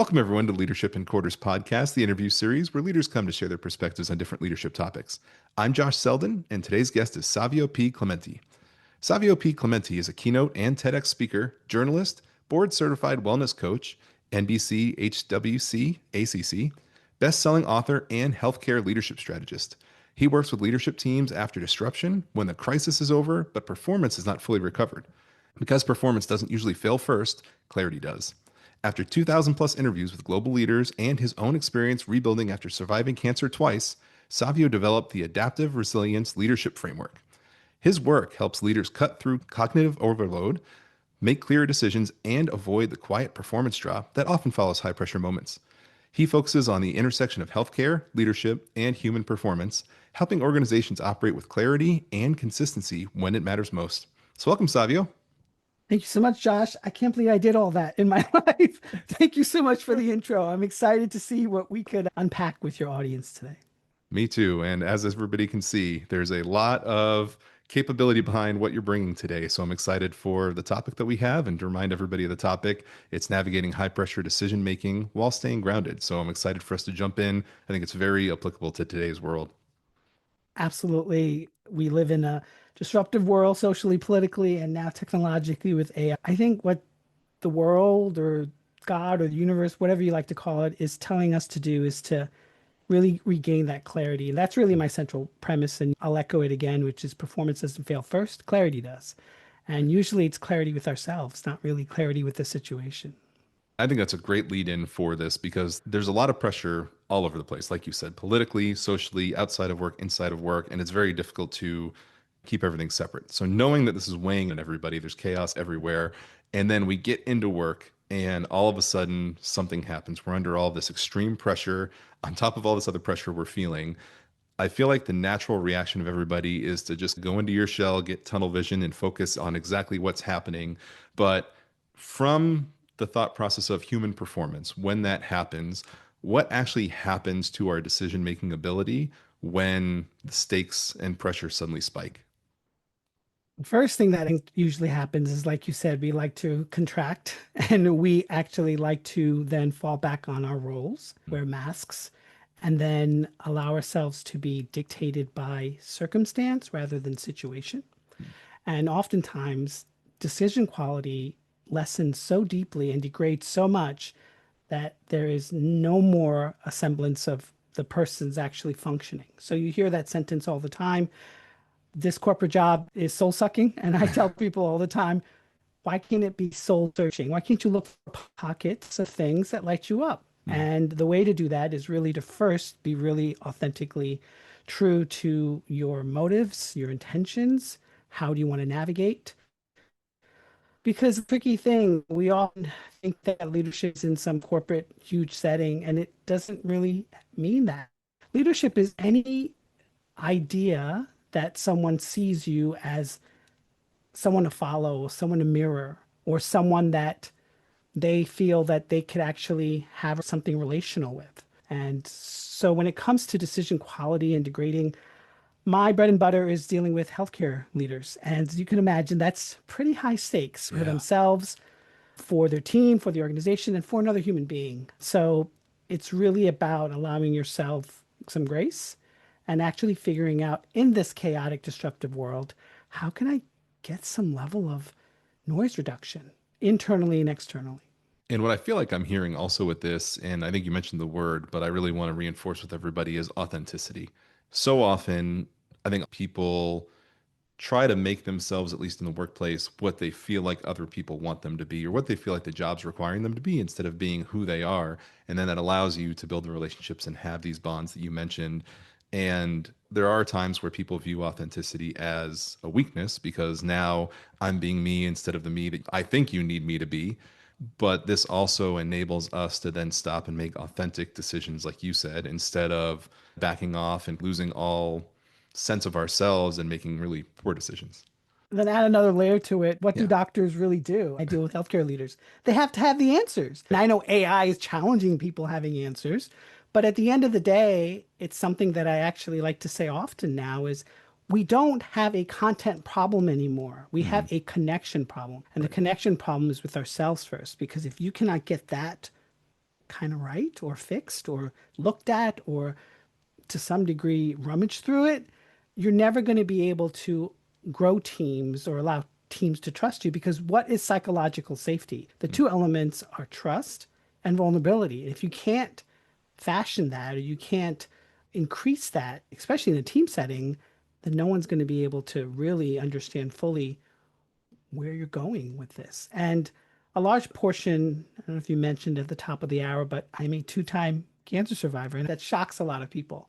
Welcome, everyone, to Leadership in Quarters podcast, the interview series where leaders come to share their perspectives on different leadership topics. I'm Josh Seldin, and today's guest is Savio P. Clemente. Savio P. Clemente is a keynote and TEDx speaker, journalist, board-certified wellness coach, NBC, HWC, ACC, best-selling author, and healthcare leadership strategist. He works with leadership teams after disruption, when the crisis is over, but performance is not fully recovered. Because performance doesn't usually fail first, clarity does. After 2,000 plus interviews with global leaders and his own experience rebuilding after surviving cancer twice, Savio developed the Adaptive Resilience Leadership Framework. His work helps leaders cut through cognitive overload, make clearer decisions, and avoid the quiet performance drop that often follows high pressure moments. He focuses on the intersection of healthcare, leadership, and human performance, helping organizations operate with clarity and consistency when it matters most. So welcome, Savio. Thank you so much, Josh. I can't believe I did all that in my life. Thank you so much for the intro. I'm excited to see what we could unpack with your audience today. Me too. And as everybody can see, there's a lot of capability behind what you're bringing today. So I'm excited for the topic that we have, and to remind everybody of the topic, it's navigating high pressure decision making while staying grounded. So I'm excited for us to jump in. I think it's very applicable to today's world. Absolutely. We live in a disruptive world, socially, politically, and now technologically with AI. I think what the world or God or the universe, whatever you like to call it, is telling us to do is to really regain that clarity. And that's really my central premise. And I'll echo it again, which is performance doesn't fail first, clarity does. And usually it's clarity with ourselves, not really clarity with the situation. I think that's a great lead in for this because there's a lot of pressure all over the place, like you said, politically, socially, outside of work, inside of work, and it's very difficult to keep everything separate. So knowing that this is weighing on everybody, there's chaos everywhere, and then we get into work and all of a sudden something happens. We're under all this extreme pressure on top of all this other pressure we're feeling. I feel like the natural reaction of everybody is to just go into your shell, get tunnel vision, and focus on exactly what's happening. But from the thought process of human performance, when that happens, what actually happens to our decision-making ability when the stakes and pressure suddenly spike? First thing that I think usually happens is, like you said, we like to contract and we actually like to then fall back on our roles, wear masks, and then allow ourselves to be dictated by circumstance rather than situation. And oftentimes, decision quality lessens so deeply and degrades so much that there is no more a semblance of the person's actually functioning. So you hear that sentence all the time. This corporate job is soul sucking. And I tell people all the time, why can't it be soul searching? Why can't you look for pockets of things that light you up? And the way to do that is really to first be really authentically true to your motives, your intentions. How do you want to navigate? Because the tricky thing, we often think that leadership is in some corporate huge setting, and it doesn't really mean that. Leadership is any idea that someone sees you as someone to follow, someone to mirror, or someone that they feel that they could actually have something relational with. And so when it comes to decision quality and degrading, my bread and butter is dealing with healthcare leaders. And you can imagine that's pretty high stakes for themselves, for their team, for the organization, and for another human being. So it's really about allowing yourself some grace and actually figuring out, in this chaotic, disruptive world, how can I get some level of noise reduction internally and externally? And what I feel like I'm hearing also with this, and I think you mentioned the word, but I really want to reinforce with everybody, is authenticity. So often, I think people try to make themselves, at least in the workplace, what they feel like other people want them to be or what they feel like the job's requiring them to be instead of being who they are. And then that allows you to build the relationships and have these bonds that you mentioned. And there are times where people view authenticity as a weakness because now I'm being me instead of the me that I think you need me to be. But this also enables us to then stop and make authentic decisions, like you said, instead of backing off and losing all sense of ourselves and making really poor decisions. Then add another layer to it. What do Yeah. doctors really do? I deal with healthcare leaders. They have to have the answers. And I know AI is challenging people having answers, but at the end of the day, it's something that I actually like to say often now is we don't have a content problem anymore. We have a connection problem. And the connection problem is with ourselves first, because if you cannot get that kind of right or fixed or looked at or to some degree rummage through it, you're never going to be able to grow teams or allow teams to trust you because what is psychological safety? The two elements are trust and vulnerability. If you can't fashion that or you can't increase that, especially in a team setting, then no one's going to be able to really understand fully where you're going with this. And a large portion, I don't know if you mentioned at the top of the hour, but I'm a two-time cancer survivor, and that shocks a lot of people.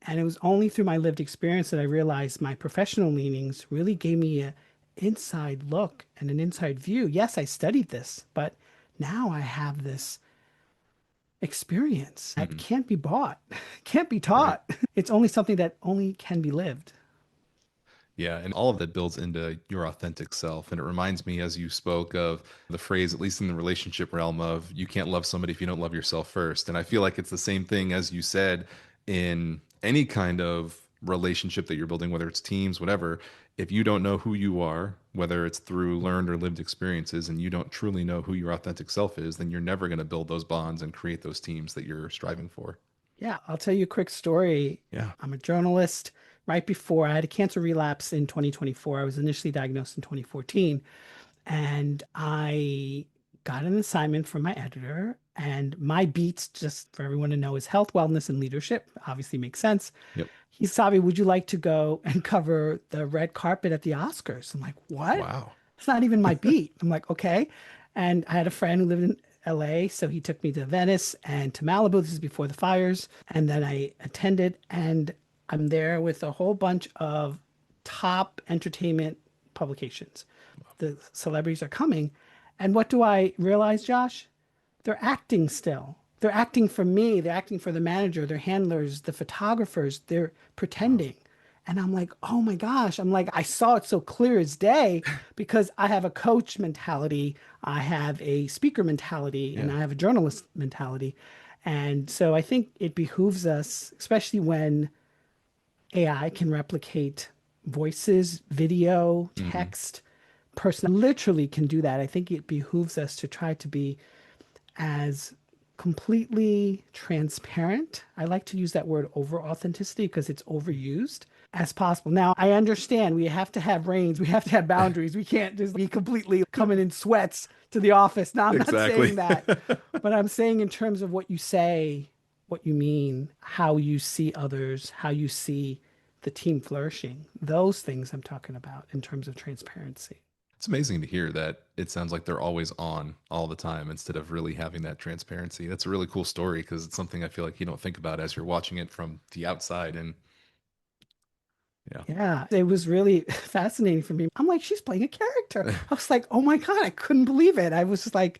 And it was only through my lived experience that I realized my professional leanings really gave me an inside look and an inside view. Yes, I studied this, but now I have this experience that Mhm. can't be bought, can't be Right. taught. It's only something that only can be lived. Yeah, and all of that builds into your authentic self. And it reminds me, as you spoke of the phrase, at least in the relationship realm, of you can't love somebody if you don't love yourself first. And I feel like it's the same thing as you said in any kind of relationship that you're building, whether it's teams, whatever. If you don't know who you are, whether it's through learned or lived experiences, and you don't truly know who your authentic self is, then you're never going to build those bonds and create those teams that you're striving for. Yeah, I'll tell you a quick story. Yeah. I'm a journalist. Right before I had a cancer relapse in 2024, I was initially diagnosed in 2014, and I got an assignment from my editor. And my beats, just for everyone to know, is health, wellness, and leadership. Obviously, makes sense. Yep. He's Savi, would you like to go and cover the red carpet at the Oscars? I'm like, what? Wow. It's not even my beat. I'm like, okay. And I had a friend who lived in LA, so he took me to Venice and to Malibu. This is before the fires. And then I attended, and I'm there with a whole bunch of top entertainment publications. The celebrities are coming. And what do I realize, Josh? They're acting still. They're acting for me. They're acting for the manager, their handlers, the photographers. They're Wow. pretending. And I'm like, oh my gosh. I'm like, I saw it so clear as day because I have a coach mentality, I have a speaker mentality, and Yeah. I have a journalist mentality. And so I think it behooves us, especially when AI can replicate voices, video, Hmm. text, person literally can do that. I think it behooves us to try to be as completely transparent. I like to use that word over authenticity because it's overused as possible. Now, I understand we have to have reins, we have to have boundaries. We can't just be completely coming in sweats to the office. Now, I'm not Exactly. saying that, but I'm saying in terms of what you say, what you mean, how you see others, how you see the team flourishing. Those things I'm talking about in terms of transparency. It's amazing to hear that it sounds like they're always on all the time instead of really having that transparency. That's a really cool story because it's something I feel like you don't think about as you're watching it from the outside. And yeah. Yeah, it was really fascinating for me. I'm like, she's playing a character. I was like, oh my God, I couldn't believe it. I was just like,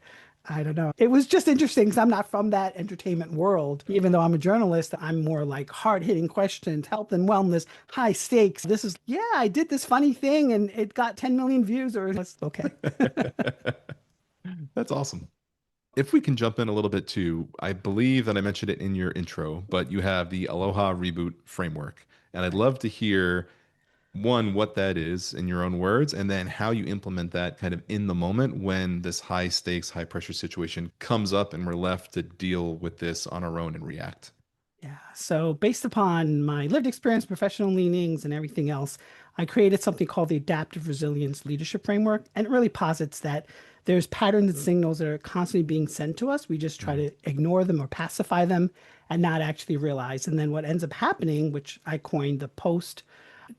I don't know. It was just interesting because I'm not from that entertainment world. Even though I'm a journalist, I'm more like hard-hitting questions, health and wellness, high stakes. This is, yeah, I did this funny thing and it got 10 million views or it's okay. That's awesome. If we can jump in a little bit too, I believe that I mentioned it in your intro, but you have the Aloha Reboot Framework. And I'd love to hear one, what that is in your own words, and then how you implement that kind of in the moment when this high stakes, high pressure situation comes up and we're left to deal with this on our own and react. Yeah. So, based upon my lived experience, professional leanings, and everything else, I created something called the Adaptive Resilience Leadership Framework. And it really posits that there's patterns and signals that are constantly being sent to us. We just try Mhm. to ignore them or pacify them and not actually realize. And then what ends up happening, which I coined the post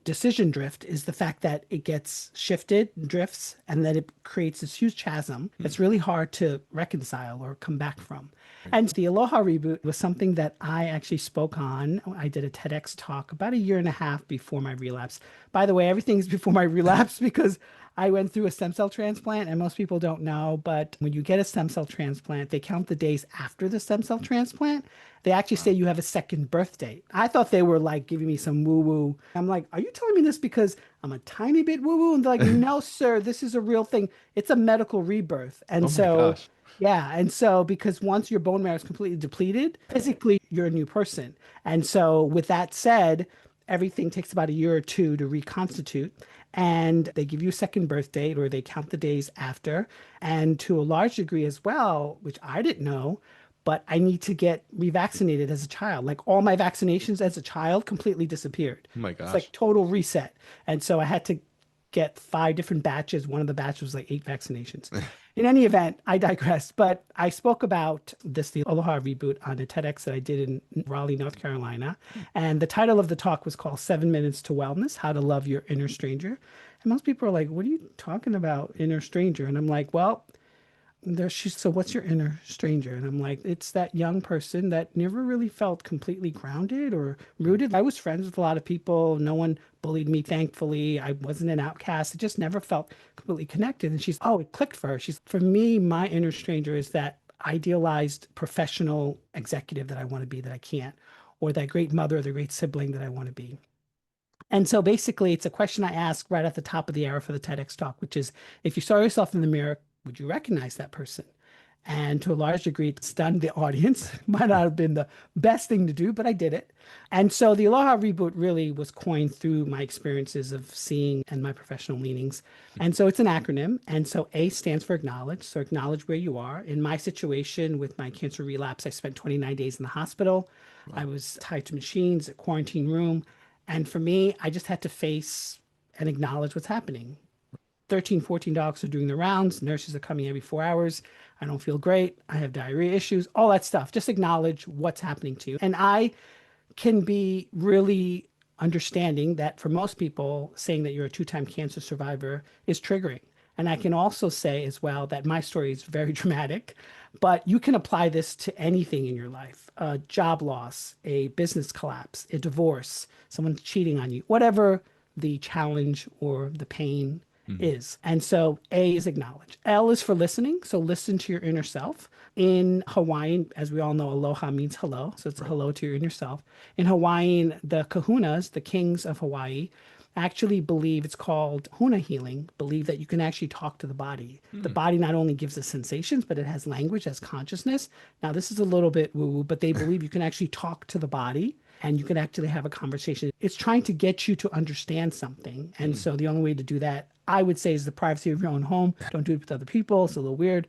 decision drift, is the fact that it gets shifted, drifts, and then it creates this huge chasm Hmm. that's really hard to reconcile or come back from. Right. And the Aloha Reboot was something that I actually spoke on. I did a TEDx talk about a year and a half before my relapse. By the way, everything's before my relapse because I went through a stem cell transplant, and most people don't know, but when you get a stem cell transplant, they count the days after the stem cell transplant. They actually say Wow. you have a second birth date. I thought they were like giving me some woo woo. I'm like, are you telling me this because I'm a tiny bit woo woo? And they're like, no, sir, this is a real thing. It's a medical rebirth. Oh And my so, gosh. yeah. And so, because once your bone marrow is completely depleted, physically, you're a new person. And so, with that said, everything takes about a year or two to reconstitute. And they give you a second birth date or they count the days after. And to a large degree as well, which I didn't know, but I need to get revaccinated as a child. Like all my vaccinations as a child completely disappeared. Oh my It's like gosh. total reset. And so I had to get 5 different batches. One of the batches was like 8 vaccinations. In any event, I digress. But I spoke about this, the Aloha Reboot, on a TEDx that I did in Raleigh, North Carolina. And the title of the talk was called 7 Minutes to Wellness, How to Love Your Inner Stranger. And most people are like, what are you talking about, inner stranger? And I'm like, well, she's so what's your inner stranger? And I'm like, it's that young person that never really felt completely grounded or rooted. I was friends with a lot of people. No one bullied me, thankfully. I wasn't an outcast. I just never felt completely connected. And she's, oh, it clicked for her. She's, for me, my inner stranger is that idealized professional executive that I want to be that I can't, or that great mother or the great sibling that I want to be. And so basically, it's a question I ask right at the top of the hour for the TEDx talk, which is if you saw yourself in the mirror, would you recognize that person? And to a large degree, it stunned the audience. Might not have been the best thing to do, but I did it. And so the Aloha Reboot really was coined through my experiences of seeing and my professional leanings. And so it's an acronym. And so A stands for acknowledge. So acknowledge where you are. In my situation with my cancer relapse, I spent 29 days in the hospital. I Wow. was tied to machines, a quarantine room. And for me, I just had to face and acknowledge what's happening. 13, 14 dogs are doing the rounds. Nurses are coming every 4 hours. I don't feel great. I have diarrhea issues, all that stuff. Just acknowledge what's happening to you. And I can be really understanding that for most people, saying that you're a 2 time cancer survivor is triggering. And I can also say as well that my story is very dramatic, but you can apply this to anything in your life: a job loss, a business collapse, a divorce, someone cheating on you, whatever the challenge or the pain Mhm. is. And so A is acknowledge. L is for listening. So listen to your inner self. In Hawaiian, as we all know, aloha means hello. So it's a Right. hello to your inner self. In Hawaiian, the kahunas, the kings of Hawaii, actually believe it's called huna healing, believe that you can actually talk to the body. The Hmm. body not only gives us sensations, but it has language, has consciousness. Now, this is a little bit woo woo, but they believe you can actually talk to the body and you can actually have a conversation. It's trying to get you to understand something. And Hmm. so the only way to do that, I would say, is the privacy of your own home. Don't do it with other people. It's a little weird.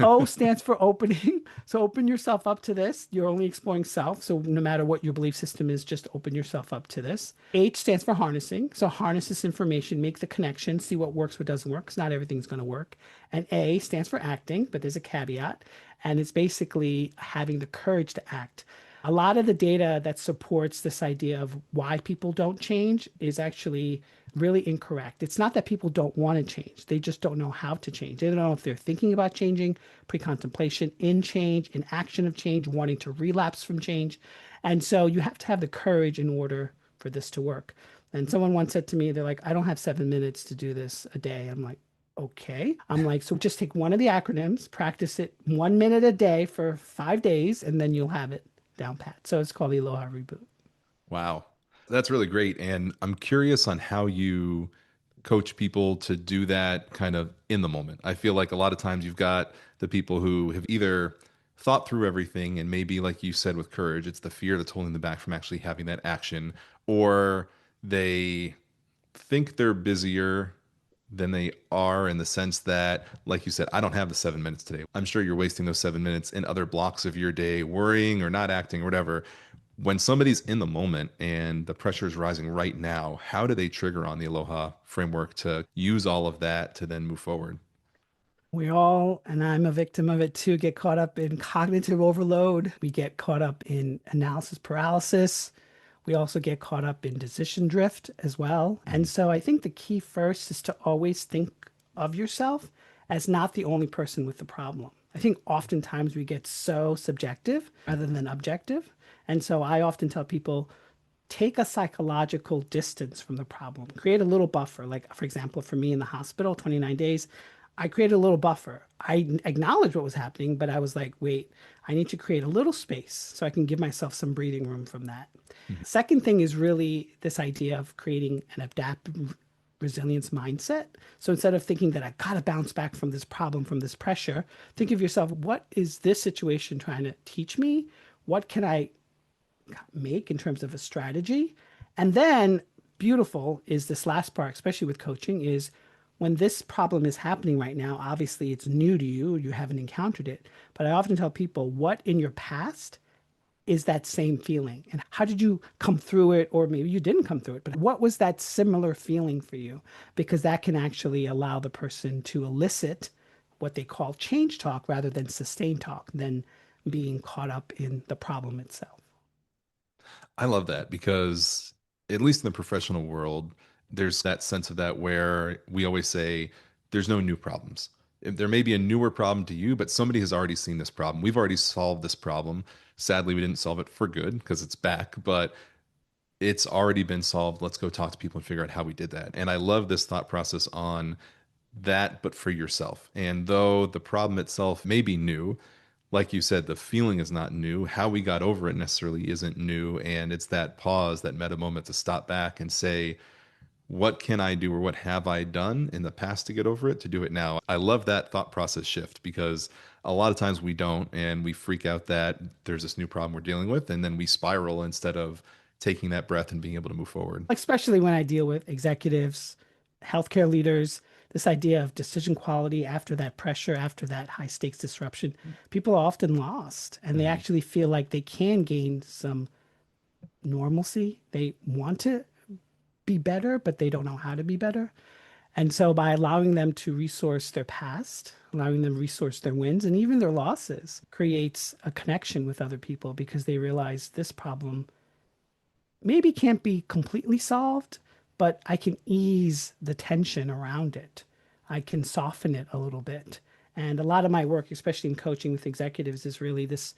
O stands for opening. So open yourself up to this. You're only exploring self. So no matter what your belief system is, just open yourself up to this. H stands for harnessing. So harness this information, make the connection, see what works, what doesn't work, because not everything's going to work. And A stands for acting, but there's a caveat. And it's basically having the courage to act. A lot of the data that supports this idea of why people don't change is actually really incorrect. It's not that people don't want to change, they just don't know how to change. They don't know if they're thinking about changing, pre contemplation in change, in action of change, wanting to relapse from change. And so you have to have the courage in order for this to work. And someone once said to me, they're like, I don't have 7 minutes to do this a day. I'm like, okay. I'm like, so just take one of the acronyms, practice it 1 minute a day for 5 days, and then you'll have it down pat. So it's called the Aloha Reboot. Wow. That's really great. And I'm curious on how you coach people to do that kind of in the moment. I feel like a lot of times you've got the people who have either thought through everything and maybe, like you said, with courage, it's the fear that's holding them back from actually having that action, or they think they're busier than they are in the sense that, like you said, I don't have the 7 minutes today. I'm sure you're wasting those 7 minutes in other blocks of your day, worrying or not acting or whatever. When somebody's in the moment and the pressure is rising right now, how do they trigger on the Aloha framework to use all of that to then move forward? We all, and I'm a victim of it too, get caught up in cognitive overload. We get caught up in analysis paralysis. We also get caught up in decision drift as well. And Mhm. so I think the key first is to always think of yourself as not the only person with the problem. I think oftentimes we get so subjective rather than objective. And so I often tell people, take a psychological distance from the problem, create a little buffer. Like, for example, for me in the hospital, 29 days, I created a little buffer. I acknowledged what was happening, but I was like, wait, I need to create a little space so I can give myself some breathing room from that. Mhm. Second thing is really this idea of creating an adaptive resilience mindset. So instead of thinking that I got to bounce back from this problem, from this pressure, think of yourself, what is this situation trying to teach me? What can I make in terms of a strategy? And then beautiful is this last part, especially with coaching, is when this problem is happening right now, obviously it's new to you, you haven't encountered it. But I often tell people, what in your past is that same feeling? And how did you come through it? Or maybe you didn't come through it, but what was that similar feeling for you? Because that can actually allow the person to elicit what they call change talk rather than sustain talk, than being caught up in the problem itself. I love that because, at least in the professional world, there's that sense of that where we always say there's no new problems. There may be a newer problem to you, but somebody has already seen this problem. We've already solved this problem. Sadly, we didn't solve it for good because it's back, but it's already been solved. Let's go talk to people and figure out how we did that. And I love this thought process on that, but for yourself. And though the problem itself may be new, like you said, the feeling is not new. How we got over it necessarily isn't new. And it's that pause, that meta moment to stop back and say, what can I do or what have I done in the past to get over it to do it now? I love that thought process shift because a lot of times we don't and we freak out that there's this new problem we're dealing with and then we spiral instead of taking that breath and being able to move forward. Especially when I deal with executives, healthcare leaders, this idea of decision quality after that pressure, after that high stakes disruption, people are often lost and they Mhm. actually feel like they can gain some normalcy. They want to be better, but they don't know how to be better. And so by allowing them to resource their past, allowing them to resource their wins and even their losses, creates a connection with other people because they realize this problem maybe can't be completely solved, but I can ease the tension around it. I can soften it a little bit. And a lot of my work, especially in coaching with executives, is really this,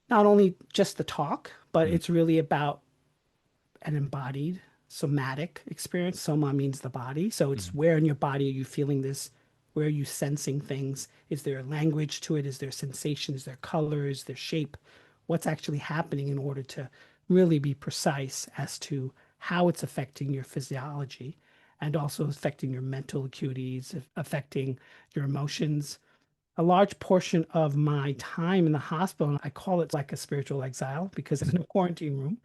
not only just the talk, but Mhm. it's really about an embodied somatic experience. Soma means the body. So it's Mhm. where in your body are you feeling this? Where are you sensing things? Is there a language to it? Is there sensation? Is there color? Is there shape? What's actually happening in order to really be precise as to how it's affecting your physiology and also affecting your mental acuities, affecting your emotions. A large portion of my time in the hospital, I call it like a spiritual exile because it's in a quarantine room.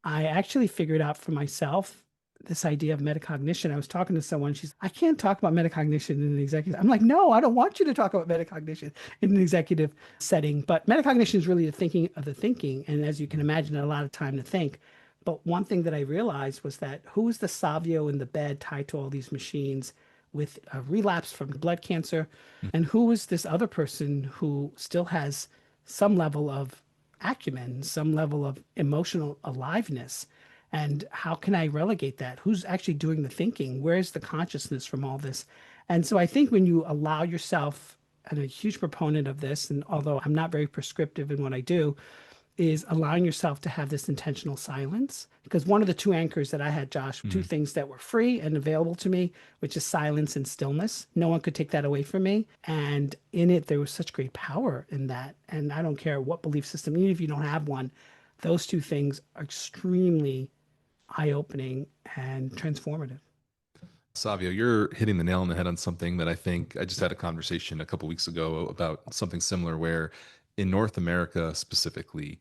I actually figured out for myself this idea of metacognition. I was talking to someone, she's, I can't talk about metacognition in an executive. I'm like, no, I don't want you to talk about metacognition in an executive setting. But metacognition is really the thinking of the thinking. And as you can imagine, a lot of time to think. But one thing that I realized was that who is the Savio in the bed tied to all these machines with a relapse from blood cancer? And who is this other person who still has some level of acumen, some level of emotional aliveness? And how can I relegate that? Who's actually doing the thinking? Where's the consciousness from all this? And so I think when you allow yourself, and I'm a huge proponent of this, and although I'm not very prescriptive in what I do, is allowing yourself to have this intentional silence. Because one of the two anchors that I had, Josh, two Mhm. things that were free and available to me, which is silence and stillness. No one could take that away from me. And in it, there was such great power in that. And I don't care what belief system, even if you don't have one, those two things are extremely eye-opening and transformative. Savio, you're hitting the nail on the head on something that I think I just had a conversation a couple weeks ago about something similar where in North America specifically,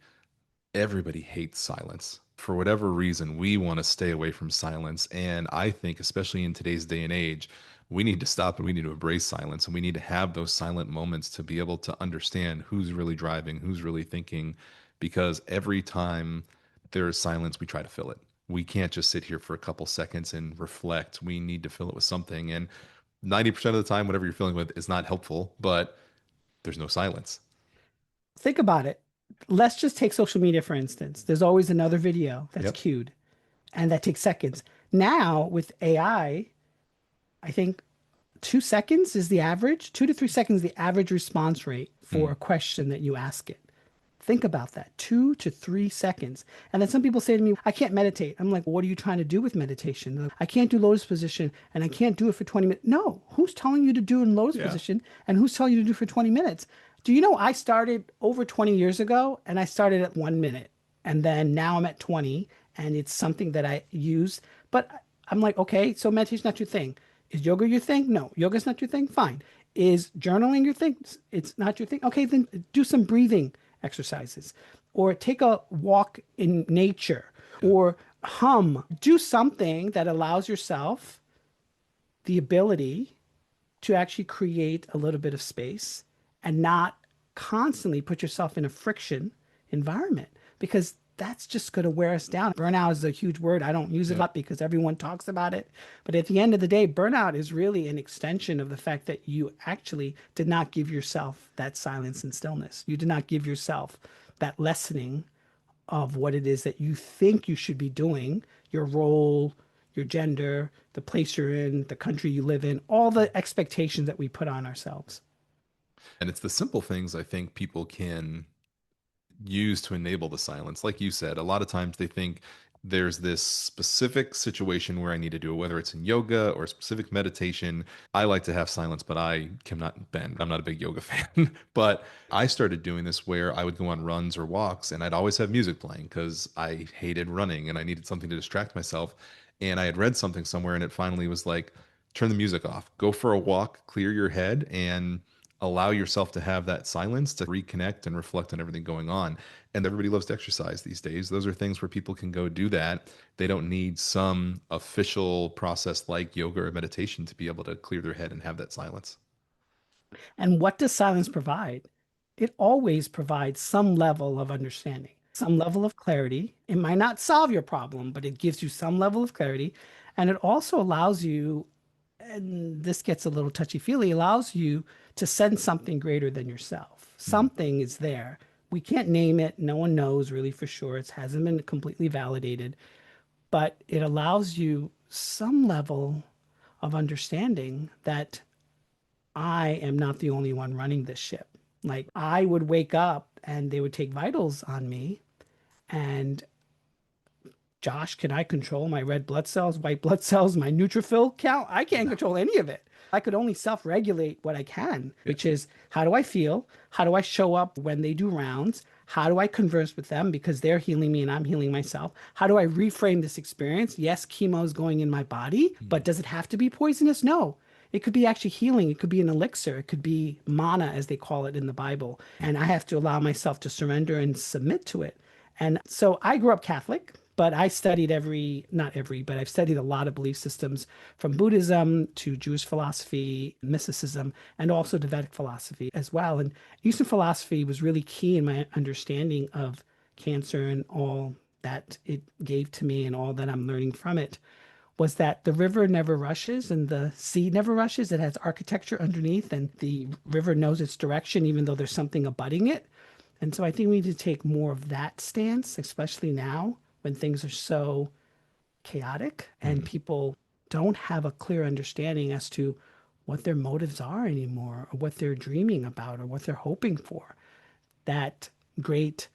everybody hates silence. For whatever reason, we want to stay away from silence. And I think, especially in today's day and age, we need to stop and we need to embrace silence. And we need to have those silent moments to be able to understand who's really driving, who's really thinking. Because every time there is silence, we try to fill it. We can't just sit here for a couple seconds and reflect. We need to fill it with something. And 90% of the time, whatever you're feeling with is not helpful, but there's no silence. Think about it. Let's just take social media, for instance. There's always another video that's Yep. queued and that takes seconds. Now, with I think 2 seconds is the average, 2 to 3 seconds, the average response rate for Mm. a question that you ask it. Think about that, 2 to 3 seconds. And then some people say to me, I can't meditate. I'm like, what are you trying to do with meditation? I can't do lotus position and I can't do it for 20 minutes. No, who's telling you to do in lotus Yeah. position and who's telling you to do it for 20 minutes? Do you know I started over 20 years ago and I started at 1 minute and then now I'm at 20 and it's something that I use. But I'm like, okay, so meditation's not your thing. Is yoga your thing? No, yoga's not your thing. Fine. Is journaling your thing? It's not your thing. Okay, then do some breathing exercises or take a walk in nature Yeah. or hum. Do something that allows yourself the ability to actually create a little bit of space and not constantly put yourself in a friction environment because that's just going to wear us down. Burnout is a huge word. I don't use it a Yeah. lot because everyone talks about it. But at the end of the day, burnout is really an extension of the fact that you actually did not give yourself that silence and stillness. You did not give yourself that lessening of what it is that you think you should be doing, your role, your gender, the place you're in, the country you live in, all the expectations that we put on ourselves. And it's the simple things I think people can use to enable the silence. Like you said, a lot of times they think there's this specific situation where I need to do it, whether it's in yoga or specific meditation. I like to have silence, but I cannot bend. I'm not a big yoga fan. But I started doing this where I would go on runs or walks and I'd always have music playing because I hated running and I needed something to distract myself. And I had read something somewhere and it finally was like, turn the music off, go for a walk, clear your head, and allow yourself to have that silence to reconnect and reflect on everything going on. And everybody loves to exercise these days. Those are things where people can go do that. They don't need some official process like yoga or meditation to be able to clear their head and have that silence. And what does silence provide? It always provides some level of understanding, some level of clarity. It might not solve your problem, but it gives you some level of clarity. And it also allows you, and this gets a little touchy-feely, allows you to sense something greater than yourself. Mhm. Something is there. We can't name it. No one knows really for sure. It hasn't been completely validated, but it allows you some level of understanding that I am not the only one running this ship. Like I would wake up and they would take vitals on me and Josh, can I control my red blood cells, white blood cells, my neutrophil count? I can't No. control any of it. I could only self-regulate what I can, Yeah. which is how do I feel? How do I show up when they do rounds? How do I converse with them because they're healing me and I'm healing myself? How do I reframe this experience? Yes, chemo is going in my body, Mhm. but does it have to be poisonous? No. It could be actually healing. It could be an elixir. It could be mana, as they call it in the Bible. And I have to allow myself to surrender and submit to it. And so I grew up Catholic, but I studied not every, but I've studied a lot of belief systems from Buddhism to Jewish philosophy, mysticism, and also to Vedic philosophy as well. And Eastern philosophy was really key in my understanding of cancer and all that it gave to me and all that I'm learning from it was that the river never rushes and the sea never rushes. It has architecture underneath, and the river knows its direction, even though there's something abutting it. And so I think we need to take more of that stance, especially now when things are so chaotic and Mhm. people don't have a clear understanding as to what their motives are anymore, or what they're dreaming about, or what they're hoping for. That great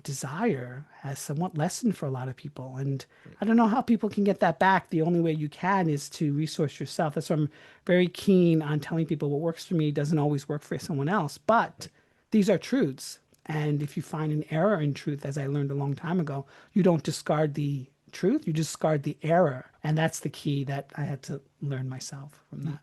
desire has somewhat lessened for a lot of people. And I don't know how people can get that back. The only way you can is to resource yourself. That's why I'm very keen on telling people what works for me doesn't always work for someone else. But these are truths. And if you find an error in truth, as I learned a long time ago, you don't discard the truth, you discard the error. And that's the key that I had to learn myself from that.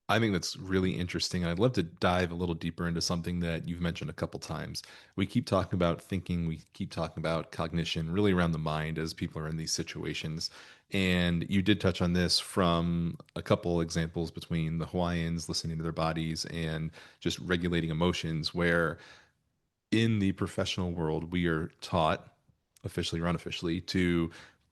I think that's really interesting. I'd love to dive a little deeper into something that you've mentioned a couple times. We keep talking about thinking, we keep talking about cognition, really around the mind as people are in these situations. And you did touch on this from a couple examples between the Hawaiians listening to their bodies and just regulating emotions, where in the professional world, we are taught, officially or unofficially, to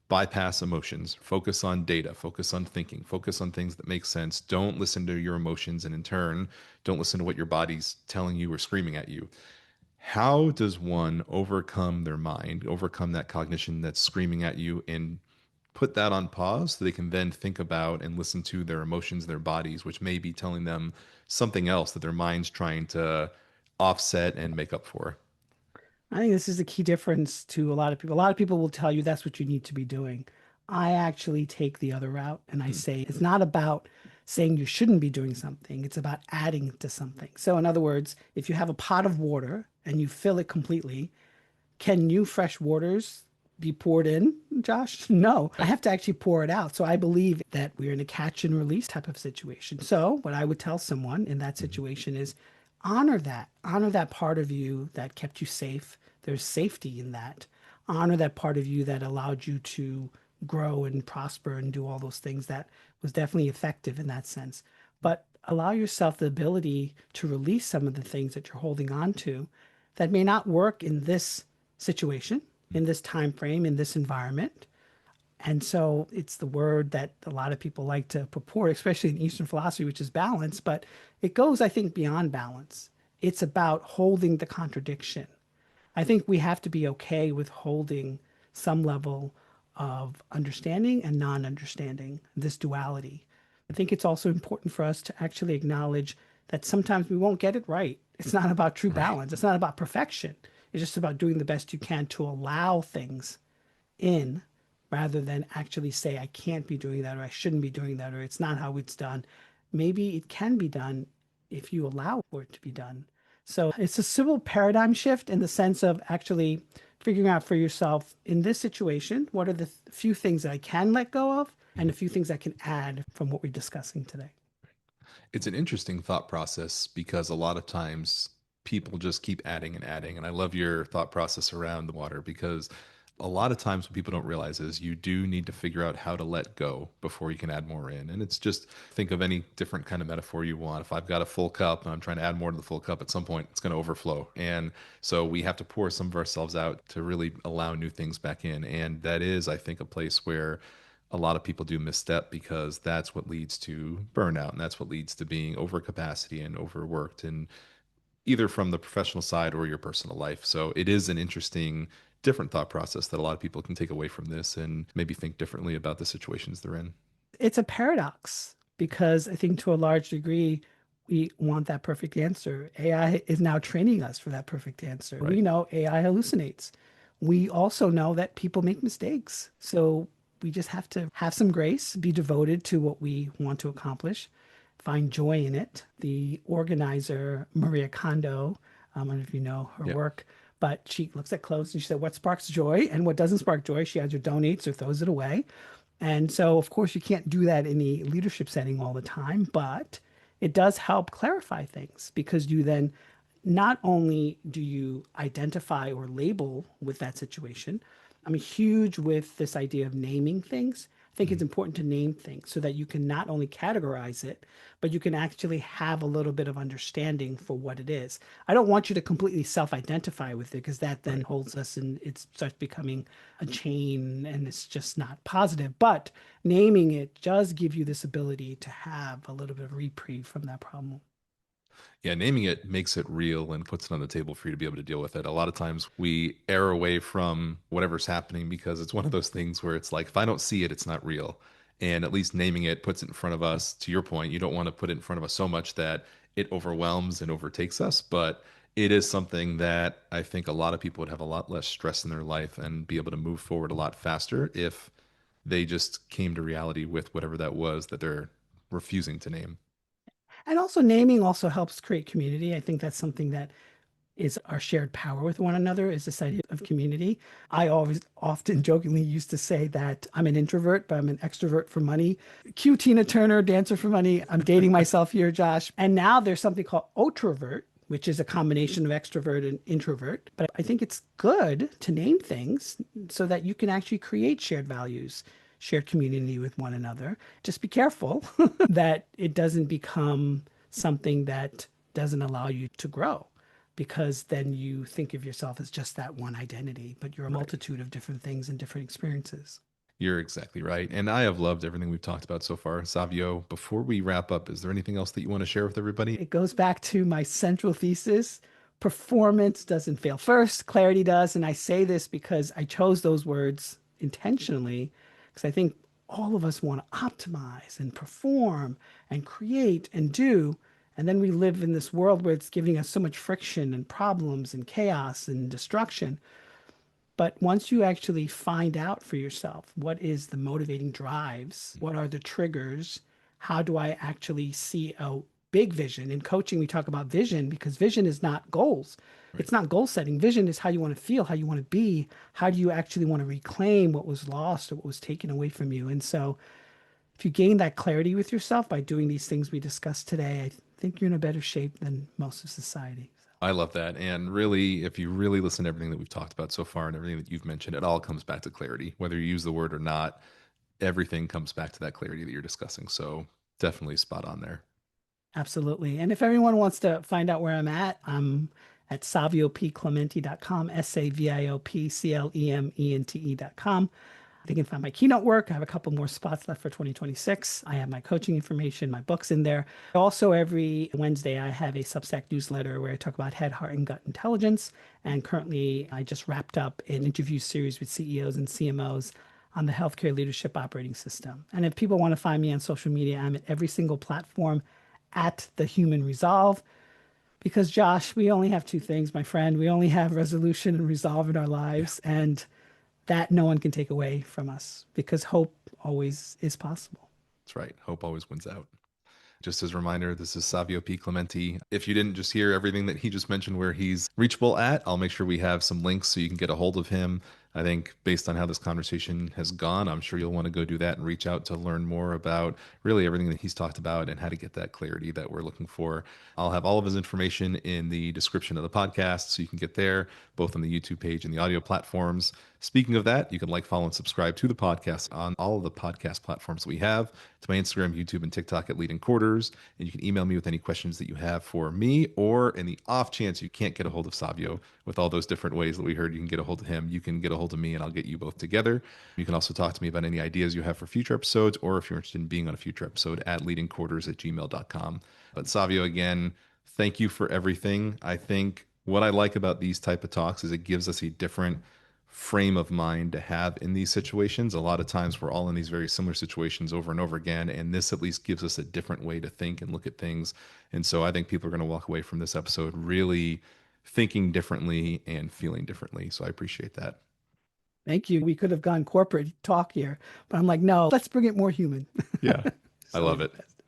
bypass emotions, focus on data, focus on thinking, focus on things that make sense. Don't listen to your emotions, and in turn, don't listen to what your body's telling you or screaming at you. How does one overcome their mind, overcome that cognition that's screaming at you, and put that on pause so they can then think about and listen to their emotions, their bodies, which may be telling them something else that their mind's trying to offset and make up for? I think this is a key difference to a lot of people. A lot of people will tell you that's what you need to be doing. I actually take the other route and I Hmm. say it's not about saying you shouldn't be doing something, it's about adding to something. So, in other words, if you have a pot of water and you fill it completely, can new fresh waters be poured in, Josh? No, I have to actually pour it out. So I believe that we're in a catch and release type of situation. So what I would tell someone in that Mhm. situation is honor that part of you that kept you safe. There's safety in that. Honor that part of you that allowed you to grow and prosper and do all those things. That was definitely effective in that sense. But allow yourself the ability to release some of the things that you're holding on to that may not work in this situation, in this time frame, in this environment. And so it's the word that a lot of people like to purport, especially in Eastern philosophy, which is balance, but it goes, I think, beyond balance. It's about holding the contradiction. I think we have to be okay with holding some level of understanding and non-understanding, this duality. I think it's also important for us to actually acknowledge that sometimes we won't get it right. It's not about true Right. balance. It's not about perfection. It's just about doing the best you can to allow things in rather than actually say, I can't be doing that or I shouldn't be doing that or it's not how it's done. Maybe it can be done if you allow for it to be done. So it's a civil paradigm shift in the sense of actually figuring out for yourself in this situation, what are the few things that I can let go of and a few things I can add from what we're discussing today. It's an interesting thought process because a lot of times people just keep adding and adding. And I love your thought process around the water because a lot of times what people don't realize is you do need to figure out how to let go before you can add more in. And it's just think of any different kind of metaphor you want. If I've got a full cup and I'm trying to add more to the full cup, at some point it's going to overflow. And so we have to pour some of ourselves out to really allow new things back in. And that is, I think, a place where a lot of people do misstep because that's what leads to burnout and that's what leads to being over capacity and overworked and either from the professional side or your personal life. So it is an interesting different thought process that a lot of people can take away from this and maybe think differently about the situations they're in. It's a paradox because I think to a large degree, we want that perfect answer. AI is now training us for that perfect answer. Right. We know AI hallucinates. We also know that people make mistakes. So we just have to have some grace, be devoted to what we want to accomplish, find joy in it. The organizer, Maria Kondo, I don't know if you know her Yeah. work, but she looks at clothes and she said, what sparks joy and what doesn't spark joy, she either donates or throws it away. And so, of course, you can't do that in a leadership setting all the time, but it does help clarify things because you then not only do you identify or label with that situation, I'm huge with this idea of naming things. I think it's Mhm. important to name things so that you can not only categorize it, but you can actually have a little bit of understanding for what it is. I don't want you to completely self-identify with it because that then Right. holds us and it starts becoming a chain and it's just not positive. But naming it does give you this ability to have a little bit of reprieve from that problem. Yeah, naming it makes it real and puts it on the table for you to be able to deal with it. A lot of times we err away from whatever's happening because it's one of those things where it's like, if I don't see it, it's not real. And at least naming it puts it in front of us. To your point, you don't want to put it in front of us so much that it overwhelms and overtakes us. But it is something that I think a lot of people would have a lot less stress in their life and be able to move forward a lot faster if they just came to reality with whatever that was that they're refusing to name. And also naming also helps create community. I think that's something that is our shared power with one another is this idea of community. I always often jokingly used to say that I'm an introvert, but I'm an extrovert for money. Cue Tina Turner, dancer for money. I'm dating myself here, Josh. And now there's something called outrovert, which is a combination of extrovert and introvert. But I think it's good to name things so that you can actually create shared values, shared community with one another. Just be careful that it doesn't become something that doesn't allow you to grow because then you think of yourself as just that one identity, but you're a Right. multitude of different things and different experiences. You're exactly right. And I have loved everything we've talked about so far. Savio, before we wrap up, is there anything else that you want to share with everybody? It goes back to my central thesis. Performance doesn't fail first, clarity does. And I say this because I chose those words intentionally because I think all of us want to optimize and perform and create and do. And then we live in this world where it's giving us so much friction and problems and chaos and destruction. But once you actually find out for yourself what is the motivating drives, what are the triggers, how do I actually see a big vision? In coaching, we talk about vision because vision is not goals. Right. It's not goal setting. Vision is how you want to feel, how you want to be, how do you actually want to reclaim what was lost or what was taken away from you. And so if you gain that clarity with yourself by doing these things we discussed today, I think you're in a better shape than most of society. I love that. And really, if you really listen to everything that we've talked about so far and everything that you've mentioned, it all comes back to clarity. Whether you use the word or not, everything comes back to that clarity that you're discussing. So definitely spot on there. Absolutely. And if everyone wants to find out where I'm at saviopclemente.com, SAVIOPCLEMENTE.com. They can find my keynote work. I have a couple more spots left for 2026. I have my coaching information, my books in there. Also, every Wednesday, I have a Substack newsletter where I talk about head, heart, and gut intelligence. And currently, I just wrapped up an interview series with CEOs and CMOs on the healthcare leadership operating system. And if people want to find me on social media, I'm at every single platform at the Human Resolve. Because, Josh, we only have two things, my friend. We only have resolution and resolve in our Yeah, lives. And that no one can take away from us because hope always is possible. that's right. Hope always wins out. Just as a reminder, this is Savio P. Clemente. If you didn't just hear everything that he just mentioned where he's reachable at, I'll make sure we have some links so you can get a hold of him. I think based on how this conversation has gone, I'm sure you'll want to go do that and reach out to learn more about really everything that he's talked about and how to get that clarity that we're looking for. I'll have all of his information in the description of the podcast so you can get there, both on the YouTube page and the audio platforms. Speaking of that, you can like, follow, and subscribe to the podcast on all of the podcast platforms that we have. To my Instagram, YouTube, and TikTok at Leading Quarters. And you can email me with any questions that you have for me, or in the off chance you can't get a hold of Savio, with all those different ways that we heard you can get a hold of him, you can get a hold of me and I'll get you both together. You can also talk to me about any ideas you have for future episodes, or if you're interested in being on a future episode, at leadingquarters@gmail.com. But Savio, again, thank you for everything. I think what I like about these type of talks is it gives us a different frame of mind to have in these situations. A lot of times we're all in these very similar situations over and over again, and this at least gives us a different way to think and look at things. And so I think people are going to walk away from this episode really thinking differently and feeling differently. So I appreciate that. Thank you. We could have gone corporate talk here, but I'm like, no, let's bring it more human. Yeah, I So we love do it. best.